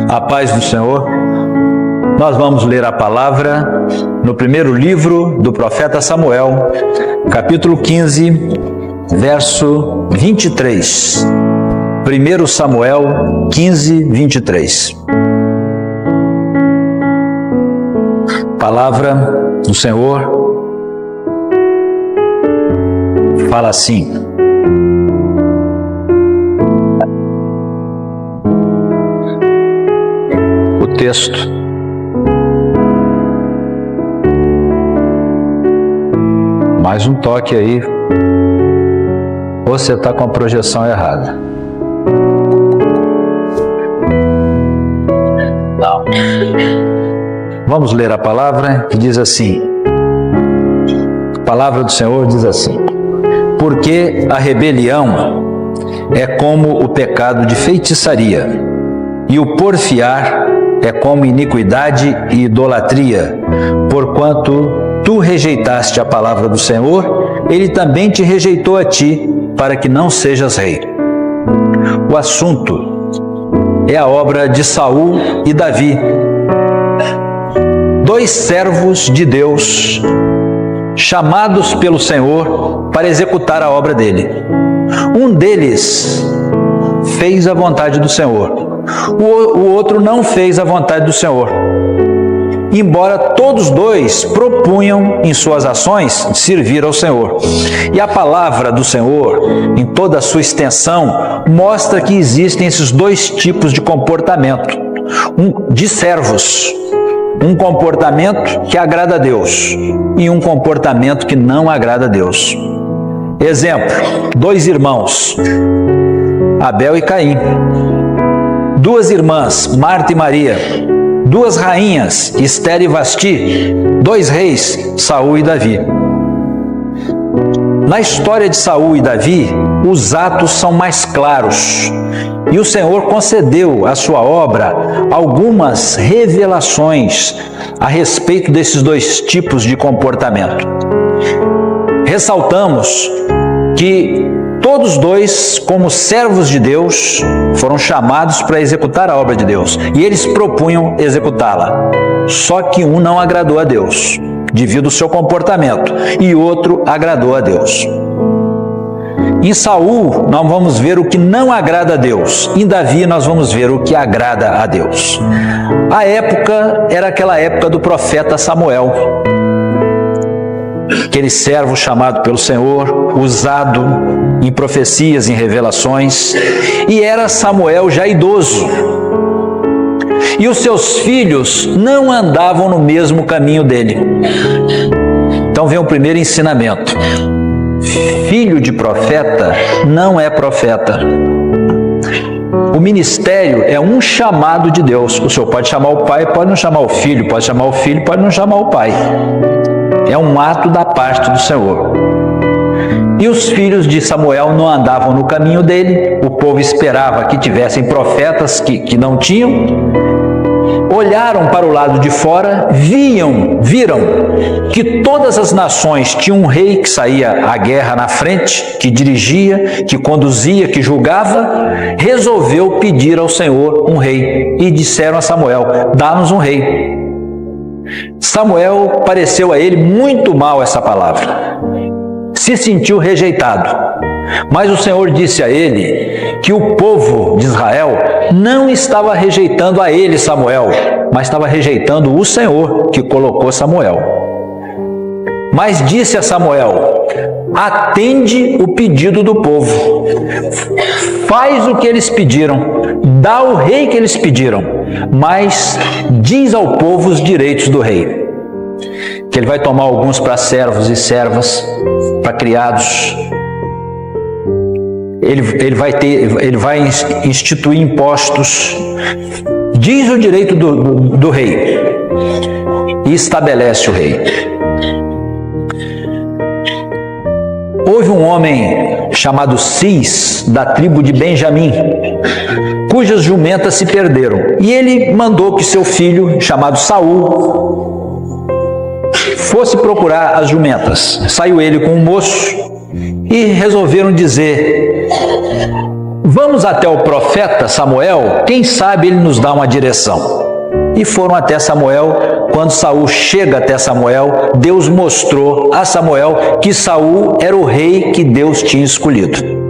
A paz do Senhor. Nós vamos ler a palavra no primeiro livro do profeta Samuel, capítulo 15, verso 23. 1 Samuel 15, 23. Palavra do Senhor fala assim: o texto: mais um toque aí, ou você está com a projeção errada. Não. Vamos ler a palavra que diz assim. A palavra do Senhor diz assim: porque a rebelião é como o pecado de feitiçaria, e o porfiar é como iniquidade e idolatria. Porquanto tu rejeitaste a palavra do Senhor, ele também te rejeitou a ti, para que não sejas rei. O assunto é a obra de Saul e Davi, dois servos de Deus, chamados pelo Senhor para executar a obra dele. Um deles fez a vontade do Senhor, o outro não fez a vontade do Senhor, embora todos dois propunham em suas ações servir ao Senhor. E a palavra do Senhor, em toda a sua extensão, mostra que existem esses dois tipos de comportamento, de servos. Um comportamento que agrada a Deus e um comportamento que não agrada a Deus. Exemplo: dois irmãos, Abel e Caim. Duas irmãs, Marta e Maria. Duas rainhas, Esther e Vasti. Dois reis, Saul e Davi. Na história de Saul e Davi, os atos são mais claros, e o Senhor concedeu à sua obra algumas revelações a respeito desses dois tipos de comportamento. Ressaltamos que todos dois, como servos de Deus, foram chamados para executar a obra de Deus, e eles propunham executá-la. Só que um não agradou a Deus, devido ao seu comportamento, e outro agradou a Deus. Em Saul, nós vamos ver o que não agrada a Deus. Em Davi, nós vamos ver o que agrada a Deus. A época era aquela época do profeta Samuel, aquele servo chamado pelo Senhor, usado em profecias, em revelações, e era Samuel já idoso. E os seus filhos não andavam no mesmo caminho dele. Então vem o primeiro ensinamento: filho de profeta não é profeta. O ministério é um chamado de Deus. O Senhor pode chamar o pai, pode não chamar o filho, pode chamar o filho, pode não chamar o pai. É um ato da parte do Senhor. E os filhos de Samuel não andavam no caminho dele. O povo esperava que tivessem profetas que não tinham. Olharam para o lado de fora, viram que todas as nações tinham um rei que saía à guerra na frente, que dirigia, que conduzia, que julgava. Resolveu pedir ao Senhor um rei, e disseram a Samuel: dá-nos um rei. Samuel pareceu a ele muito mal essa palavra, se sentiu rejeitado, mas o Senhor disse a ele que o povo de Israel não estava rejeitando a ele, Samuel, mas estava rejeitando o Senhor que colocou Samuel. Mas disse a Samuel: atende o pedido do povo, faz o que eles pediram, dá o rei que eles pediram, mas diz ao povo os direitos do rei. Que ele vai tomar alguns para servos e servas, para criados. Ele vai instituir impostos. Diz o direito do rei e estabelece o rei. Houve um homem chamado Cis, da tribo de Benjamim, cujas jumentas se perderam, e ele mandou que seu filho, chamado Saul, fosse procurar as jumentas. Saiu ele com um moço e resolveram dizer vamos até o profeta Samuel, quem sabe ele nos dá uma direção. E foram até Samuel. Quando Saul chega até Samuel, Deus mostrou a Samuel que Saul era o rei que Deus tinha escolhido.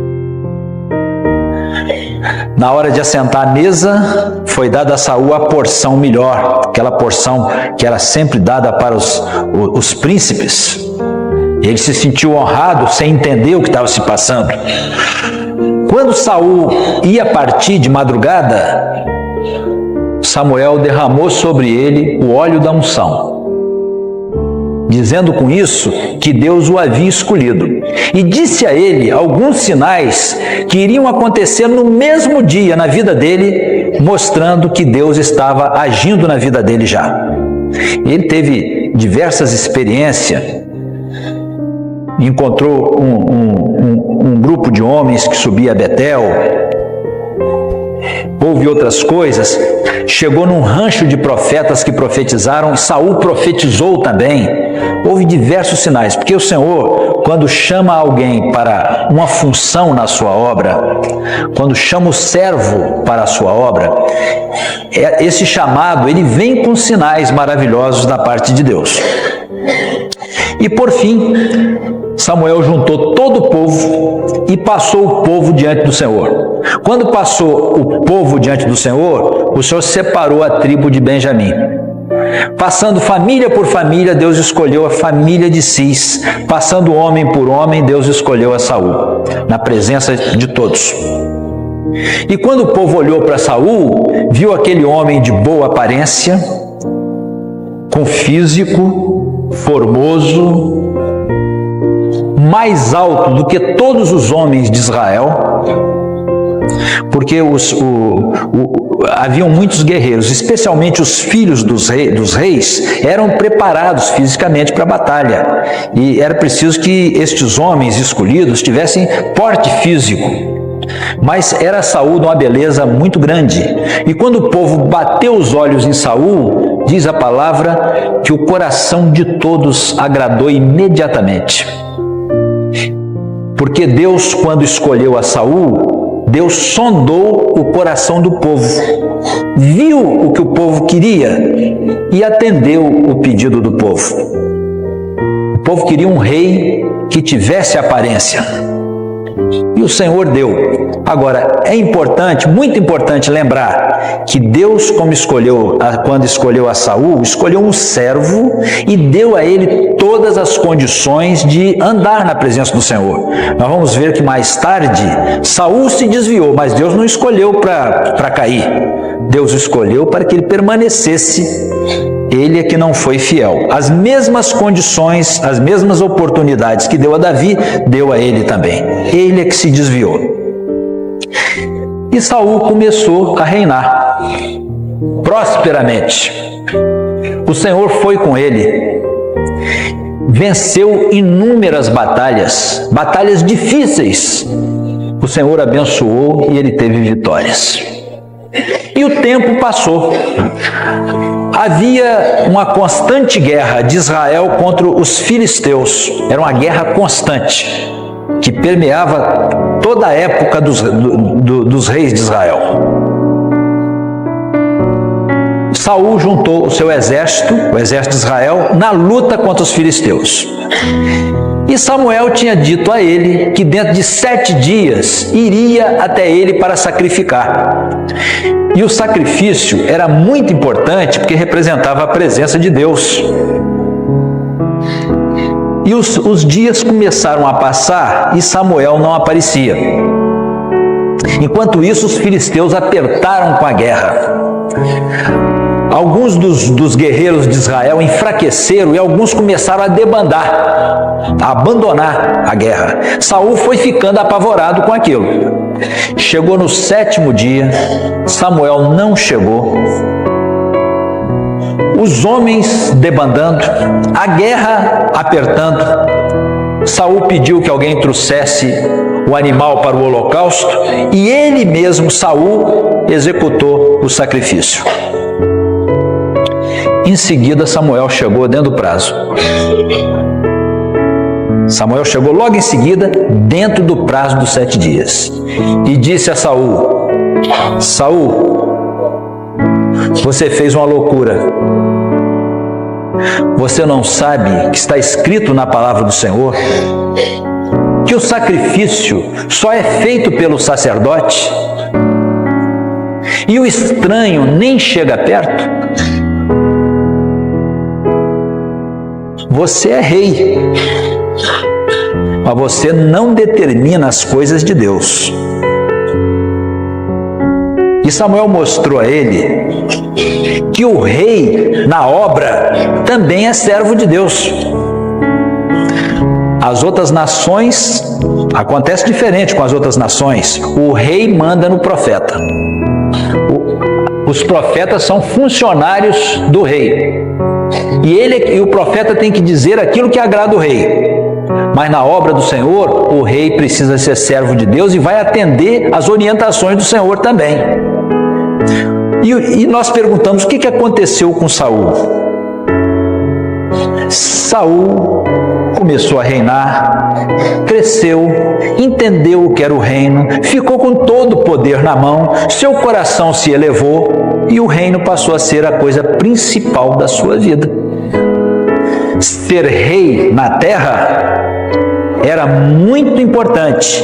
Na hora de assentar à mesa, foi dada a Saul a porção melhor, aquela porção que era sempre dada para os príncipes. Ele se sentiu honrado sem entender o que estava se passando. Quando Saul ia partir de madrugada, Samuel derramou sobre ele o óleo da unção, dizendo com isso que Deus o havia escolhido. E disse a ele alguns sinais que iriam acontecer no mesmo dia na vida dele, mostrando que Deus estava agindo na vida dele já. Ele teve diversas experiências, encontrou um grupo de homens que subia a Betel, houve outras coisas, chegou num rancho de profetas que profetizaram, Saul profetizou também. Houve diversos sinais, porque o Senhor, quando chama alguém para uma função na sua obra, quando chama o servo para a sua obra, esse chamado, ele vem com sinais maravilhosos da parte de Deus. E por fim, Samuel juntou todo o povo e passou o povo diante do Senhor. Quando passou o povo diante do Senhor, o Senhor separou a tribo de Benjamim. Passando família por família, Deus escolheu a família de Cis. Passando homem por homem, Deus escolheu a Saul, na presença de todos. E quando o povo olhou para Saul, viu aquele homem de boa aparência, com físico formoso, mais alto do que todos os homens de Israel, porque haviam muitos guerreiros, especialmente os filhos dos reis, eram preparados fisicamente para a batalha, e era preciso que estes homens escolhidos tivessem porte físico. Mas era Saul de uma beleza muito grande, e quando o povo bateu os olhos em Saul, diz a palavra que o coração de todos agradou imediatamente. Porque Deus, quando escolheu a Saul, Deus sondou o coração do povo, viu o que o povo queria e atendeu o pedido do povo. O povo queria um rei que tivesse aparência, e o Senhor deu. Agora, é importante, muito importante lembrar que Deus, quando escolheu a Saul, escolheu um servo e deu a ele todas as condições de andar na presença do Senhor. Nós vamos ver que mais tarde, Saul se desviou, mas Deus não escolheu para cair. Deus escolheu para que ele permanecesse. Ele é que não foi fiel. As mesmas condições, as mesmas oportunidades que deu a Davi, deu a ele também. Ele é que se desviou. E Saul começou a reinar prosperamente. O Senhor foi com ele. Venceu inúmeras batalhas, batalhas difíceis. O Senhor abençoou e ele teve vitórias. E o tempo passou. Havia uma constante guerra de Israel contra os filisteus. Era uma guerra constante, que permeava toda a época dos reis de Israel. Saul juntou o seu exército, o exército de Israel, na luta contra os filisteus. E Samuel tinha dito a ele que dentro de 7 dias iria até ele para sacrificar. E o sacrifício era muito importante porque representava a presença de Deus. E os dias começaram a passar e Samuel não aparecia. Enquanto isso, os filisteus apertaram com a guerra. Alguns dos guerreiros de Israel enfraqueceram e alguns começaram a debandar, a abandonar a guerra. Saul foi ficando apavorado com aquilo. Chegou no 7º dia, Samuel não chegou. Os homens debandando, a guerra apertando. Saul pediu que alguém trouxesse o animal para o holocausto e ele mesmo, Saul, executou o sacrifício. Em seguida, Samuel chegou dentro do prazo. Samuel chegou logo em seguida, dentro do prazo dos 7 dias, e disse a Saul: Saul, você fez uma loucura. Você não sabe que está escrito na palavra do Senhor que o sacrifício só é feito pelo sacerdote e o estranho nem chega perto? Você é rei, mas você não determina as coisas de Deus. E Samuel mostrou a ele que o rei na obra também é servo de Deus. As outras nações, acontece diferente com as outras nações. O rei manda no profeta. Os profetas são funcionários do rei. E o profeta tem que dizer aquilo que agrada o rei. Mas na obra do Senhor, o rei precisa ser servo de Deus e vai atender às orientações do Senhor também. E nós perguntamos: o que aconteceu com Saul? Saul começou a reinar, cresceu, entendeu o que era o reino, ficou com todo o poder na mão, seu coração se elevou e o reino passou a ser a coisa principal da sua vida. Ser rei na terra era muito importante.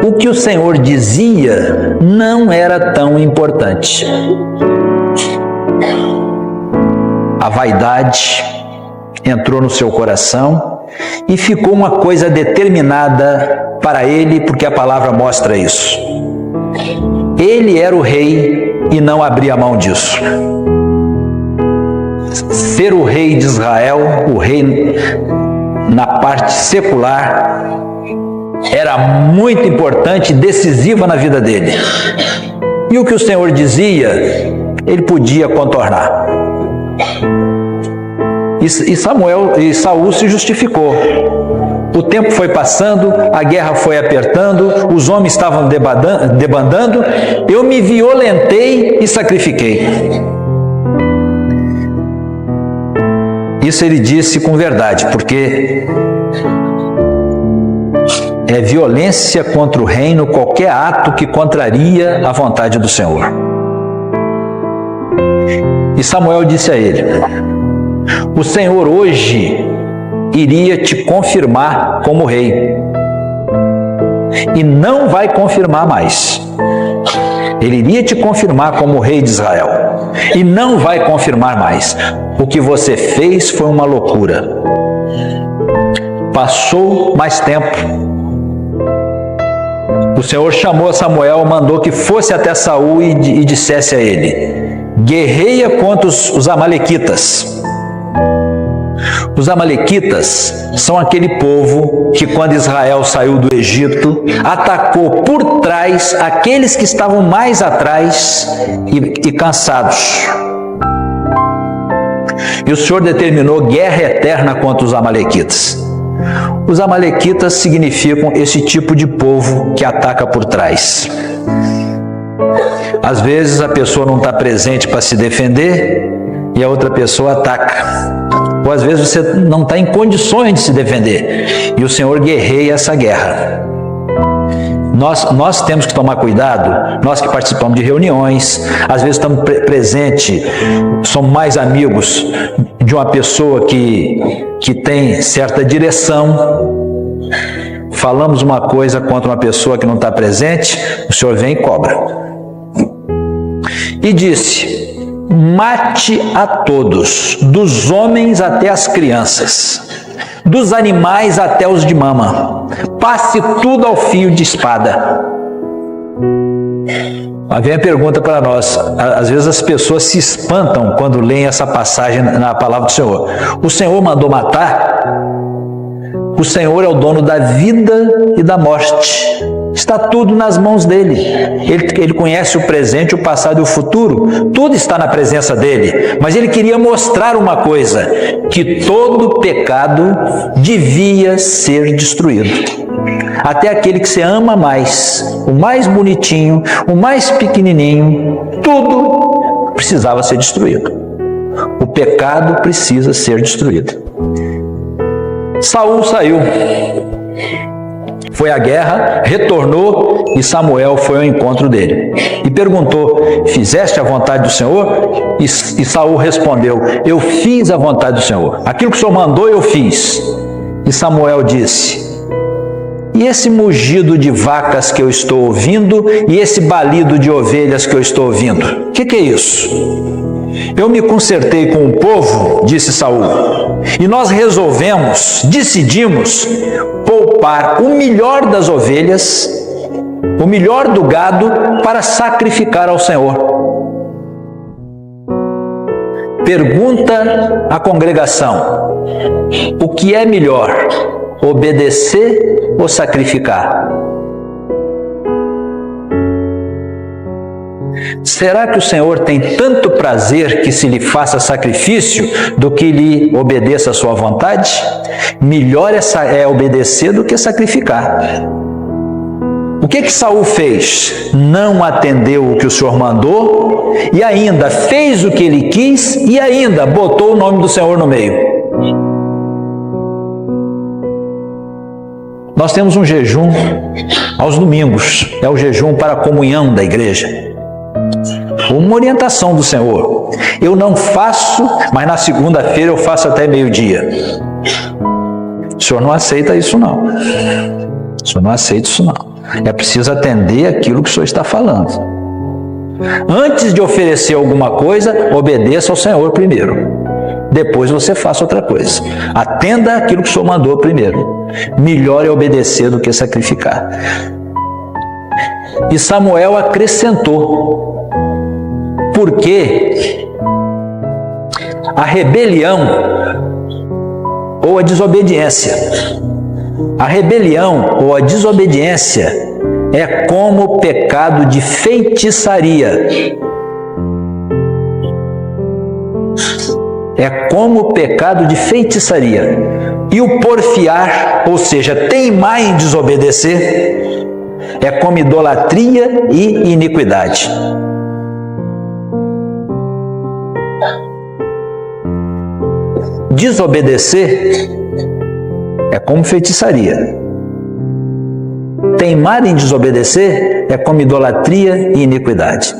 O que o Senhor dizia não era tão importante. A vaidade entrou no seu coração e ficou uma coisa determinada para ele, porque a palavra mostra isso. Ele era o rei e não abria mão disso. Ser o rei de Israel, o rei na parte secular, era muito importante e decisiva na vida dele. E o que o Senhor dizia, ele podia contornar. E Saul se justificou. O tempo foi passando, a guerra foi apertando, os homens estavam debandando, eu me violentei e sacrifiquei. Isso ele disse com verdade, porque é violência contra o reino qualquer ato que contraria a vontade do Senhor. E Samuel disse a ele: o Senhor hoje iria te confirmar como rei, e não vai confirmar mais. Ele iria te confirmar como rei de Israel, e não vai confirmar mais. O que você fez foi uma loucura. Passou mais tempo. O Senhor chamou Samuel, mandou que fosse até Saul e dissesse a ele: guerreia contra os amalequitas. Os amalequitas são aquele povo que, quando Israel saiu do Egito, atacou por trás aqueles que estavam mais atrás e cansados. E o Senhor determinou guerra eterna contra os amalequitas. Os amalequitas significam esse tipo de povo que ataca por trás. Às vezes a pessoa não está presente para se defender e a outra pessoa ataca. Ou às vezes você não está em condições de se defender e o Senhor guerreia essa guerra. Nós temos que tomar cuidado, nós que participamos de reuniões, às vezes estamos presentes, somos mais amigos de uma pessoa que tem certa direção, falamos uma coisa contra uma pessoa que não está presente, o Senhor vem e cobra. E disse: mate a todos, dos homens até as crianças, dos animais até os de mama, passe tudo ao fio de espada. Aí vem a pergunta para nós. Às vezes as pessoas se espantam quando leem essa passagem na palavra do Senhor. O Senhor mandou matar? O Senhor é o dono da vida e da morte. Está tudo nas mãos dele. Ele conhece o presente, o passado e o futuro. Tudo está na presença dele. Mas ele queria mostrar uma coisa: que todo pecado devia ser destruído. Até aquele que você ama mais, o mais bonitinho, o mais pequenininho, tudo precisava ser destruído. O pecado precisa ser destruído. Saul saiu, foi à guerra, retornou e Samuel foi ao encontro dele e perguntou: fizeste a vontade do Senhor? E Saul respondeu: eu fiz a vontade do Senhor, aquilo que o Senhor mandou eu fiz. E Samuel disse: e esse mugido de vacas que eu estou ouvindo e esse balido de ovelhas que eu estou ouvindo, o que é isso? Eu me concertei com o povo, disse Saul, e nós decidimos poupar o melhor das ovelhas, o melhor do gado, para sacrificar ao Senhor. Pergunta à congregação: o que é melhor, obedecer ou sacrificar? Será que o Senhor tem tanto prazer que se lhe faça sacrifício do que lhe obedeça a sua vontade? Melhor é obedecer do que sacrificar. O que Saul fez? Não atendeu o que o Senhor mandou e ainda fez o que ele quis e ainda botou o nome do Senhor no meio. Nós temos um jejum aos domingos, é o jejum para a comunhão da igreja. Uma orientação do Senhor. Eu não faço, mas na segunda-feira eu faço até meio-dia. O Senhor não aceita isso não. O Senhor não aceita isso não. É preciso atender aquilo que o Senhor está falando. Antes de oferecer alguma coisa, obedeça ao Senhor primeiro. Depois você faça outra coisa. Atenda aquilo que o Senhor mandou primeiro. Melhor é obedecer do que sacrificar. E Samuel acrescentou: porque a rebelião ou a desobediência, é como o pecado de feitiçaria. É como o pecado de feitiçaria. E o porfiar, ou seja, teimar em desobedecer, é como idolatria e iniquidade. Desobedecer é como feitiçaria. Teimar em desobedecer é como idolatria e iniquidade.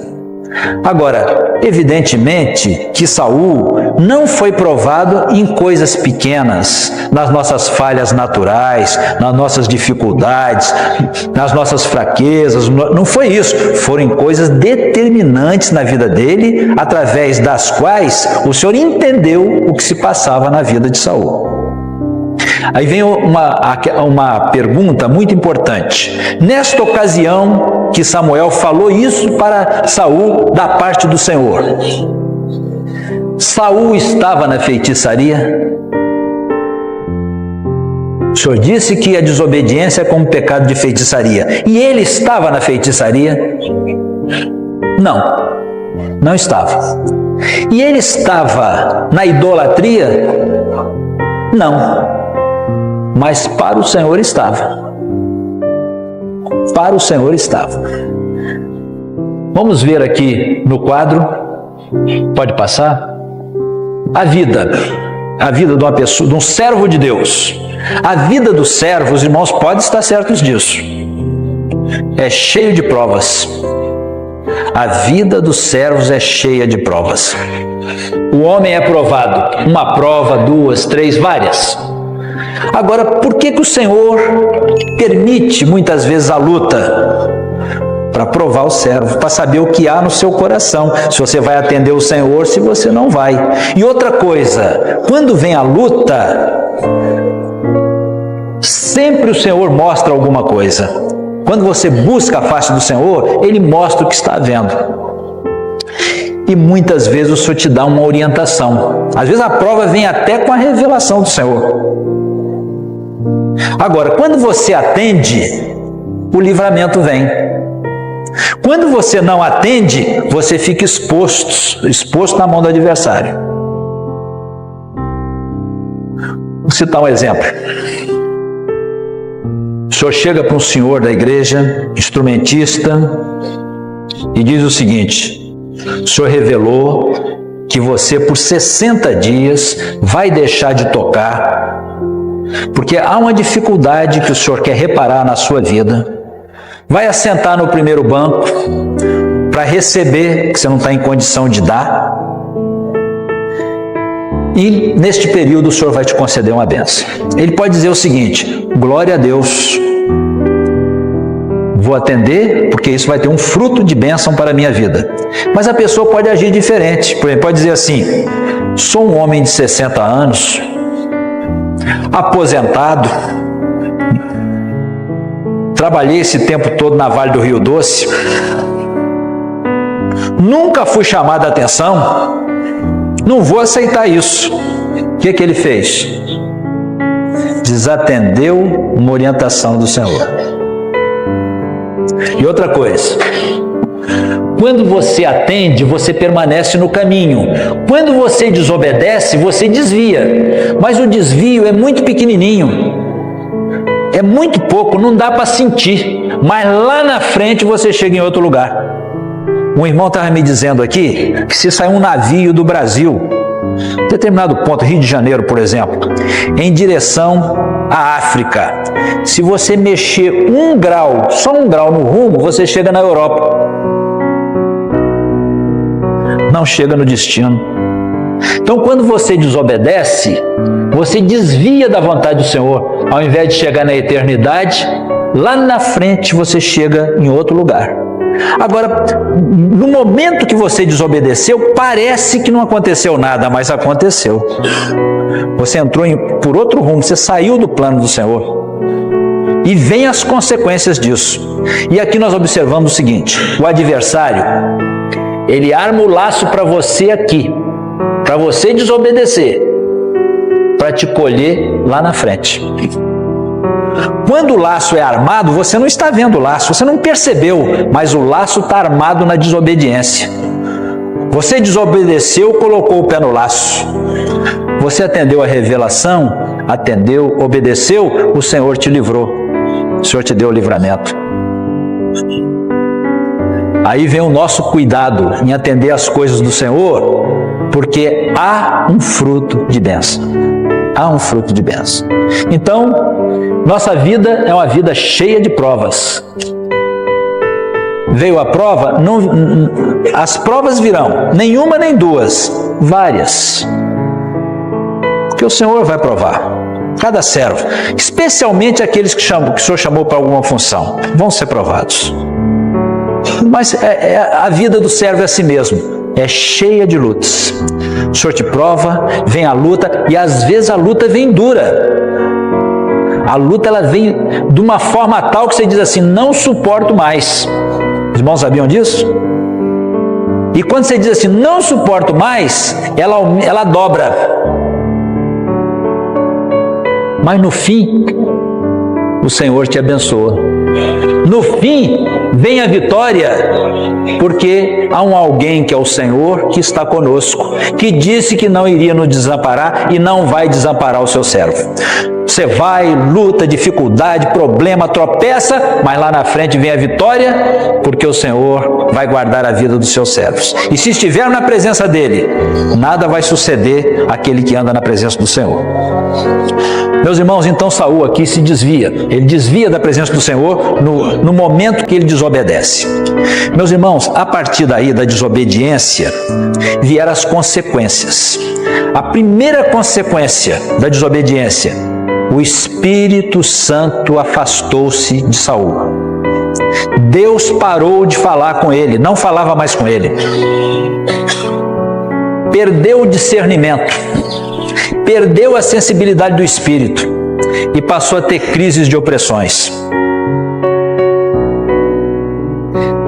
Agora, evidentemente que Saul não foi provado em coisas pequenas, nas nossas falhas naturais, nas nossas dificuldades, nas nossas fraquezas. Não foi isso. Foram coisas determinantes na vida dele, através das quais o Senhor entendeu o que se passava na vida de Saul. Aí vem uma pergunta muito importante. Nesta ocasião que Samuel falou isso para Saul da parte do Senhor, Saul estava na feitiçaria? O Senhor disse que a desobediência é como pecado de feitiçaria. E ele estava na feitiçaria? Não, não estava. E ele estava na idolatria? Não. Mas para o Senhor estava. Para o Senhor estava. Vamos ver aqui no quadro. Pode passar? A vida de uma pessoa, de um servo de Deus. A vida dos servos, irmãos, pode estar certos disso. É cheio de provas. A vida dos servos é cheia de provas. O homem é provado. Uma prova, duas, três, várias. Agora, por que o Senhor permite muitas vezes a luta? Para provar o servo, para saber o que há no seu coração, se você vai atender o Senhor, se você não vai. E outra coisa, quando vem a luta, sempre o Senhor mostra alguma coisa. Quando você busca a face do Senhor, Ele mostra o que está vendo. E muitas vezes o Senhor te dá uma orientação. Às vezes a prova vem até com a revelação do Senhor. Agora, quando você atende, o livramento vem. Quando você não atende, você fica exposto na mão do adversário. Vou citar um exemplo. O senhor chega para um senhor da igreja, instrumentista, e diz o seguinte: o senhor revelou que você por 60 dias vai deixar de tocar, porque há uma dificuldade que o Senhor quer reparar na sua vida. Vai assentar no primeiro banco para receber, que você não está em condição de dar. E neste período o Senhor vai te conceder uma bênção. Ele pode dizer o seguinte: glória a Deus, vou atender, porque isso vai ter um fruto de bênção para a minha vida. Mas a pessoa pode agir diferente. Por exemplo, pode dizer assim: sou um homem de 60 anos, aposentado, trabalhei esse tempo todo na Vale do Rio Doce, nunca fui chamado a atenção, não vou aceitar isso. O que ele fez? Desatendeu uma orientação do Senhor. E outra coisa, quando você atende, você permanece no caminho. Quando você desobedece, você desvia. Mas o desvio é muito pequenininho. É muito pouco, não dá para sentir. Mas lá na frente você chega em outro lugar. Um irmão estava me dizendo aqui que se sair um navio do Brasil, determinado ponto, Rio de Janeiro, por exemplo, em direção à África, se você mexer 1 grau, só 1 grau no rumo, você chega na Europa. Não chega no destino. Então, quando você desobedece, você desvia da vontade do Senhor. Ao invés de chegar na eternidade, lá na frente você chega em outro lugar. Agora, no momento que você desobedeceu, parece que não aconteceu nada, mas aconteceu. Você entrou por outro rumo, você saiu do plano do Senhor. E vem as consequências disso. E aqui nós observamos o seguinte: o adversário, ele arma o laço para você aqui, para você desobedecer, para te colher lá na frente. Quando o laço é armado, você não está vendo o laço, você não percebeu, mas o laço está armado na desobediência. Você desobedeceu, colocou o pé no laço. Você atendeu a revelação, atendeu, obedeceu, o Senhor te livrou. O Senhor te deu o livramento. Aí vem o nosso cuidado em atender as coisas do Senhor, porque há um fruto de bênção. Há um fruto de bênção. Então, nossa vida é uma vida cheia de provas. Veio a prova, as provas virão, nenhuma nem duas, várias. Porque o Senhor vai provar cada servo, especialmente aqueles que o Senhor chamou para alguma função, vão ser provados. Mas a vida do servo é assim mesmo, é cheia de lutas. O Senhor te prova, vem a luta, e às vezes a luta vem dura. A luta, ela vem de uma forma tal que você diz assim: não suporto mais. Os irmãos sabiam disso? E quando você diz assim, não suporto mais, ela dobra. Mas no fim, o Senhor te abençoa. No fim, vem a vitória, porque há um alguém que é o Senhor que está conosco, que disse que não iria nos desamparar e não vai desamparar o seu servo. Você vai, luta, dificuldade, problema, tropeça, mas lá na frente vem a vitória, porque o Senhor vai guardar a vida dos seus servos. E se estiver na presença dele, nada vai suceder àquele que anda na presença do Senhor. Meus irmãos, então Saul aqui se desvia. Ele desvia da presença do Senhor no momento que ele desobedece. Meus irmãos, a partir daí da desobediência, vieram as consequências. A primeira consequência da desobediência: o Espírito Santo afastou-se de Saul. Deus parou de falar com ele, não falava mais com ele. Perdeu o discernimento, perdeu a sensibilidade do Espírito e passou a ter crises de opressões.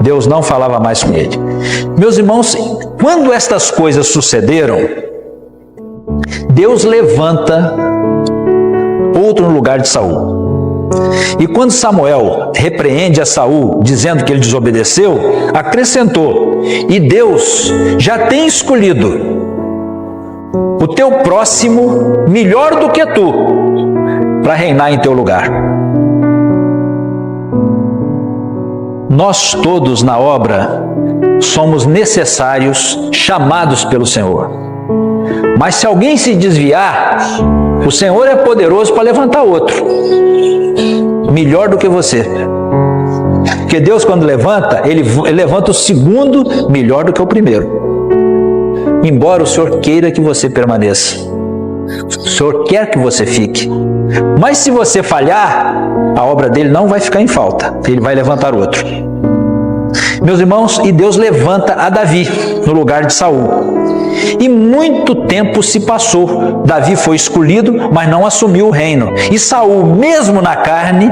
Deus não falava mais com ele. Meus irmãos, quando estas coisas sucederam, Deus levanta outro no lugar de Saul. E quando Samuel repreende a Saul, dizendo que ele desobedeceu, acrescentou: e Deus já tem escolhido o teu próximo melhor do que tu, para reinar em teu lugar. Nós todos na obra somos necessários, chamados pelo Senhor. Mas se alguém se desviar, o Senhor é poderoso para levantar outro, melhor do que você. Porque Deus, quando levanta, Ele levanta o segundo melhor do que o primeiro. Embora o Senhor queira que você permaneça. O Senhor quer que você fique. Mas se você falhar, a obra dele não vai ficar em falta. Ele vai levantar outro. Meus irmãos, e Deus levanta a Davi no lugar de Saul. E muito tempo se passou. Davi foi escolhido, mas não assumiu o reino. E Saul, mesmo na carne,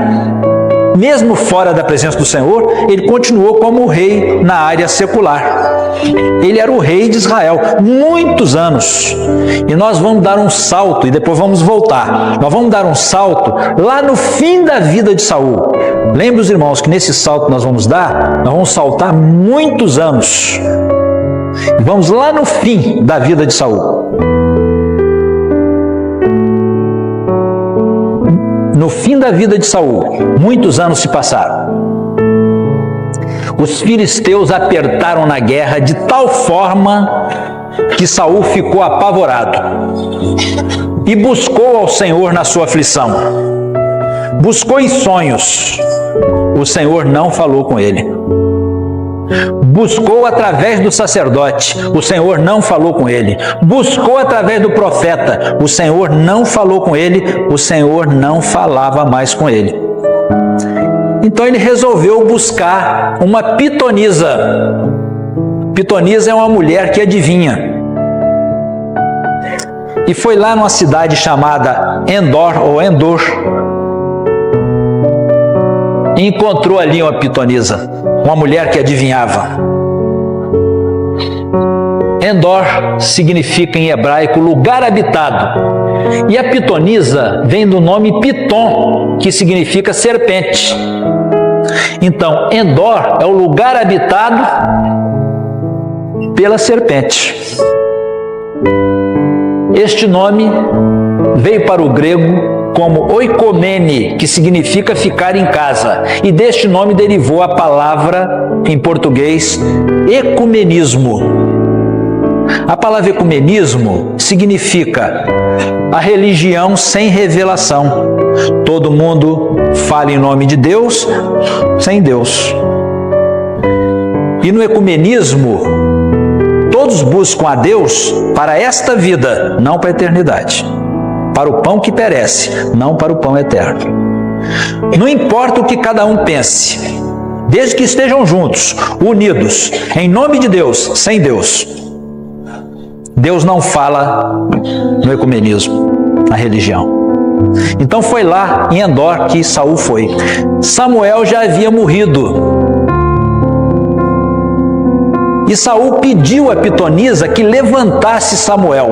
mesmo fora da presença do Senhor, ele continuou como rei na área secular. Ele era o rei de Israel, muitos anos. E nós vamos dar um salto, e depois vamos voltar. Nós vamos dar um salto lá no fim da vida de Saul. Lembre os irmãos que nesse salto que nós vamos dar, nós vamos saltar muitos anos. E vamos lá no fim da vida de Saul. No fim da vida de Saul, muitos anos se passaram. Os filisteus apertaram na guerra de tal forma que Saul ficou apavorado e buscou ao Senhor na sua aflição. Buscou em sonhos, o Senhor não falou com ele. Buscou através do sacerdote, o Senhor não falou com ele. Buscou através do profeta, o Senhor não falou com ele, o Senhor não falava mais com ele. Então ele resolveu buscar uma pitonisa. Pitonisa é uma mulher que adivinha. E foi lá numa cidade chamada Endor ou Endor. E encontrou ali uma pitonisa, uma mulher que adivinhava. Endor significa em hebraico lugar habitado. E a pitonisa vem do nome Piton, que significa serpente. Então, Endor é o lugar habitado pela serpente. Este nome veio para o grego como oikomene, que significa ficar em casa. E deste nome derivou a palavra, em português, ecumenismo. A palavra ecumenismo significa a religião sem revelação. Todo mundo fala em nome de Deus, sem Deus. E no ecumenismo, todos buscam a Deus para esta vida, não para a eternidade. Para o pão que perece, não para o pão eterno. Não importa o que cada um pense, desde que estejam juntos, unidos, em nome de Deus, sem Deus. Deus não fala no ecumenismo, na religião. Então foi lá em Endor que Saul foi. Samuel já havia morrido. E Saul pediu a pitonisa que levantasse Samuel.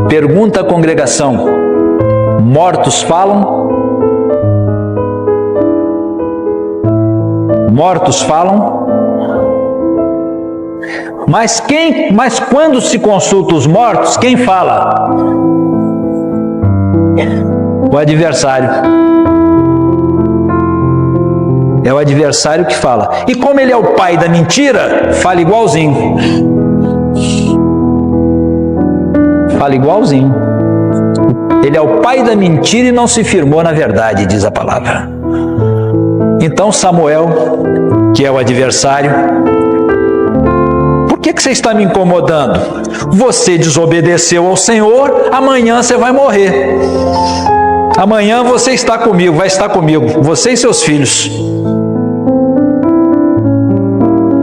Pergunta à congregação: mortos falam? Mortos falam? Mas quando se consulta os mortos, quem fala? O adversário. É o adversário que fala. E como ele é o pai da mentira, fala igualzinho. Fala igualzinho. Ele é o pai da mentira e não se firmou na verdade, diz a palavra. Então Samuel, que é o adversário: por que você está me incomodando? Você desobedeceu ao Senhor, amanhã você vai morrer. Amanhã você está comigo, vai estar comigo, você e seus filhos.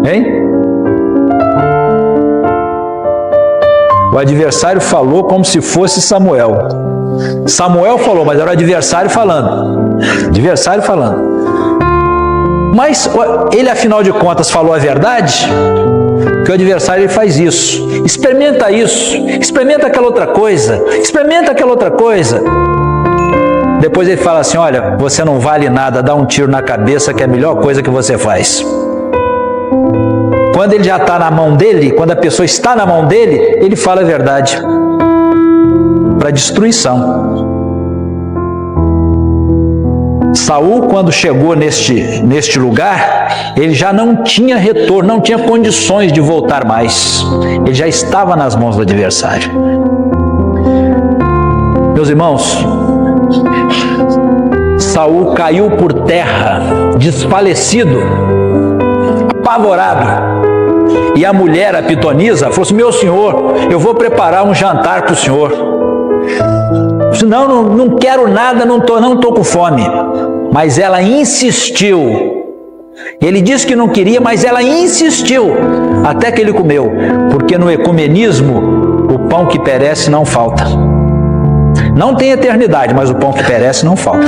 Hein? O adversário falou como se fosse Samuel. Samuel falou, mas era o adversário falando. Adversário falando. Mas ele, afinal de contas, falou a verdade? Que o adversário ele faz isso. Experimenta isso. Experimenta aquela outra coisa. Experimenta aquela outra coisa. Depois ele fala assim: olha, você não vale nada, dá um tiro na cabeça que é a melhor coisa que você faz. Quando ele já está na mão dele, quando a pessoa está na mão dele, ele fala a verdade. Para destruição. Saul, quando chegou neste lugar, ele já não tinha retorno, não tinha condições de voltar mais. Ele já estava nas mãos do adversário. Meus irmãos, Saul caiu por terra, desfalecido, apavorado. E a mulher, a pitonisa, falou assim: meu senhor, eu vou preparar um jantar para o senhor. Eu disse: não quero nada, não tô com fome. Mas ela insistiu. Ele disse que não queria, mas ela insistiu, até que ele comeu. Porque no ecumenismo, o pão que perece não falta. Não tem eternidade, mas o pão que perece não falta.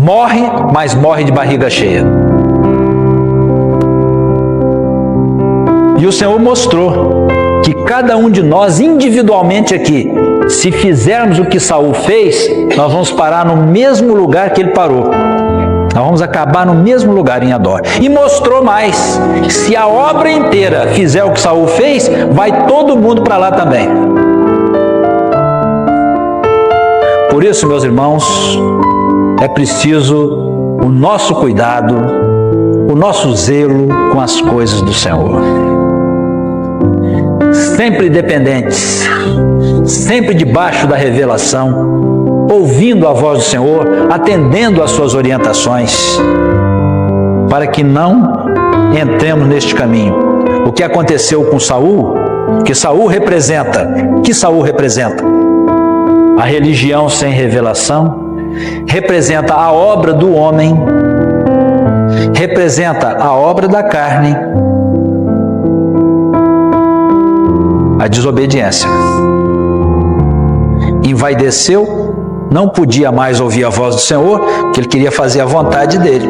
Morre, mas morre de barriga cheia. E o Senhor mostrou que cada um de nós, individualmente aqui, se fizermos o que Saul fez, nós vamos parar no mesmo lugar que ele parou. Nós vamos acabar no mesmo lugar em Endor. E mostrou mais: se a obra inteira fizer o que Saul fez, vai todo mundo para lá também. Por isso, meus irmãos, é preciso o nosso cuidado, o nosso zelo com as coisas do Senhor. Sempre dependentes, sempre debaixo da revelação, ouvindo a voz do Senhor, atendendo às suas orientações, para que não entremos neste caminho. O que aconteceu com Saul, que Saul representa, a religião sem revelação, representa a obra do homem, representa a obra da carne, a desobediência. Envaideceu, não podia mais ouvir a voz do Senhor, porque ele queria fazer a vontade dele.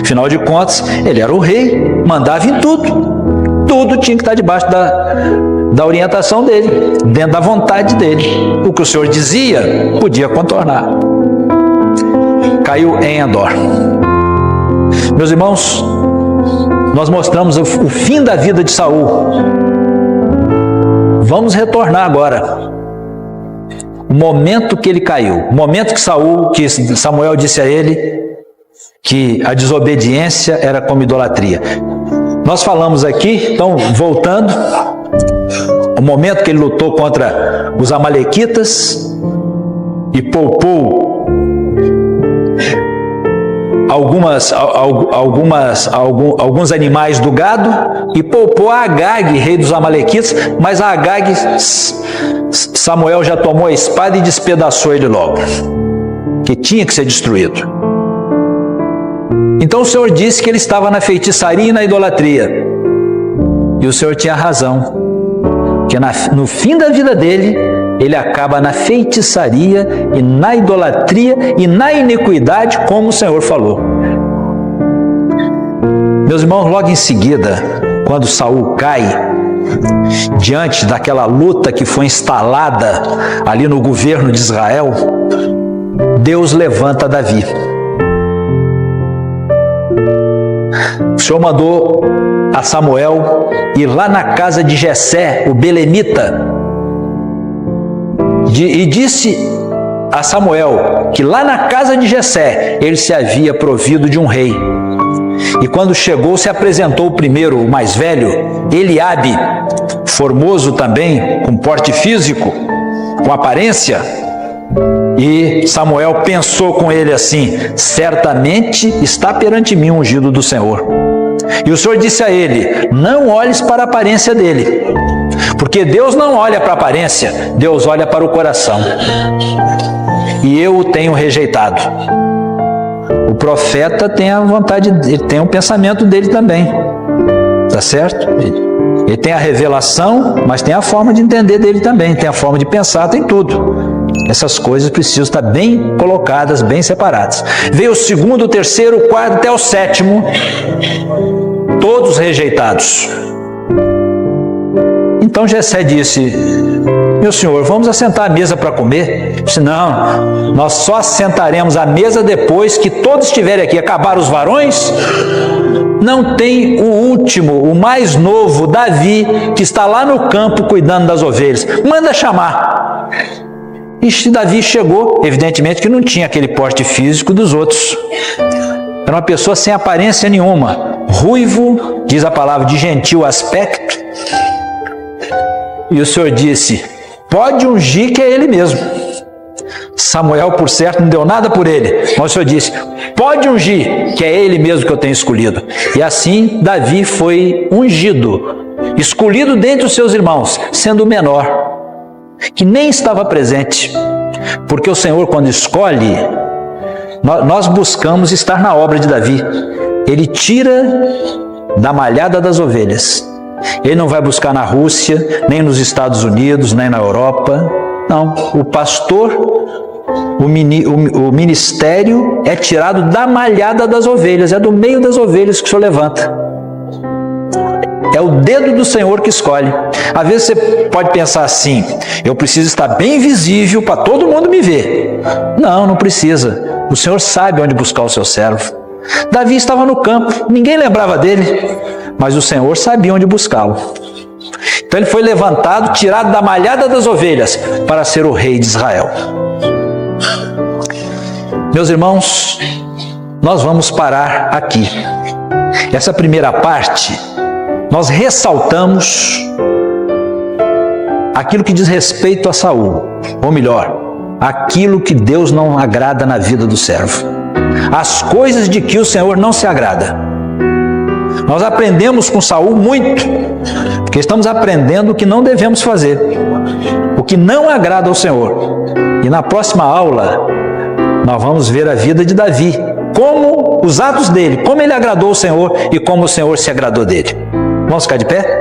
Afinal de contas, ele era o rei, mandava em tudo. Tudo tinha que estar debaixo da orientação dele, dentro da vontade dele. O que o Senhor dizia, podia contornar. Caiu em Endor. Meus irmãos, nós mostramos o fim da vida de Saul. Vamos retornar agora. O momento que ele caiu, o momento que Samuel disse a ele que a desobediência era como idolatria. Nós falamos aqui, então, voltando, o momento que ele lutou contra os amalequitas e poupou alguns animais do gado, e poupou a Agag, rei dos amalequitas, mas a Agag, Samuel já tomou a espada e despedaçou ele logo, que tinha que ser destruído. Então o Senhor disse que ele estava na feitiçaria e na idolatria, e o Senhor tinha razão, que no fim da vida dele, ele acaba na feitiçaria e na idolatria e na iniquidade, como o Senhor falou. Meus irmãos, logo em seguida, quando Saul cai, diante daquela luta que foi instalada ali no governo de Israel, Deus levanta Davi. O Senhor mandou a Samuel ir lá na casa de Jessé, o belemita, e disse a Samuel que lá na casa de Jessé ele se havia provido de um rei. E quando chegou, se apresentou o primeiro, o mais velho, Eliabe, formoso também, com porte físico, com aparência. E Samuel pensou com ele assim: certamente está perante mim o ungido do Senhor. E o Senhor disse a ele: não olhes para a aparência dele, porque Deus não olha para a aparência, Deus olha para o coração. E eu o tenho rejeitado. O profeta tem a vontade, ele tem o pensamento dele também, tá certo? Ele tem a revelação, mas tem a forma de entender dele também, tem a forma de pensar, tem tudo. Essas coisas precisam estar bem colocadas, bem separadas. Veio o segundo, o terceiro, o quarto, até o sétimo, todos rejeitados. Então Jessé disse: meu senhor, vamos assentar à mesa para comer? Eu disse: não, nós só assentaremos à mesa depois que todos estiverem aqui. Acabaram os varões? Não tem o último, o mais novo, Davi, que está lá no campo cuidando das ovelhas. Manda chamar. E Davi chegou, evidentemente que não tinha aquele porte físico dos outros. Era uma pessoa sem aparência nenhuma, ruivo, diz a palavra, de gentil aspecto. E o Senhor disse: pode ungir, que é ele mesmo. Samuel, por certo, não deu nada por ele, mas o Senhor disse: pode ungir, que é ele mesmo que eu tenho escolhido. E assim Davi foi ungido, escolhido dentre os seus irmãos, sendo o menor, que nem estava presente. Porque o Senhor, quando escolhe, nós buscamos estar na obra de Davi. Ele tira da malhada das ovelhas. Ele não vai buscar na Rússia, nem nos Estados Unidos, nem na Europa. Não, o pastor, o ministério é tirado da malhada das ovelhas, é do meio das ovelhas que o Senhor levanta. É o dedo do Senhor que escolhe. Às vezes você pode pensar assim: eu preciso estar bem visível para todo mundo me ver. Não, não precisa. O Senhor sabe onde buscar o seu servo. Davi estava no campo, ninguém lembrava dele, mas o Senhor sabia onde buscá-lo. Então ele foi levantado, tirado da malhada das ovelhas, para ser o rei de Israel. Meus irmãos, nós vamos parar aqui. Essa primeira parte, nós ressaltamos aquilo que diz respeito a Saul, ou melhor, aquilo que Deus não agrada na vida do servo, as coisas de que o Senhor não se agrada. Nós aprendemos com Saul muito, porque estamos aprendendo o que não devemos fazer, o que não agrada ao Senhor. E na próxima aula, nós vamos ver a vida de Davi, como os atos dele, como ele agradou o Senhor e como o Senhor se agradou dele. Vamos ficar de pé?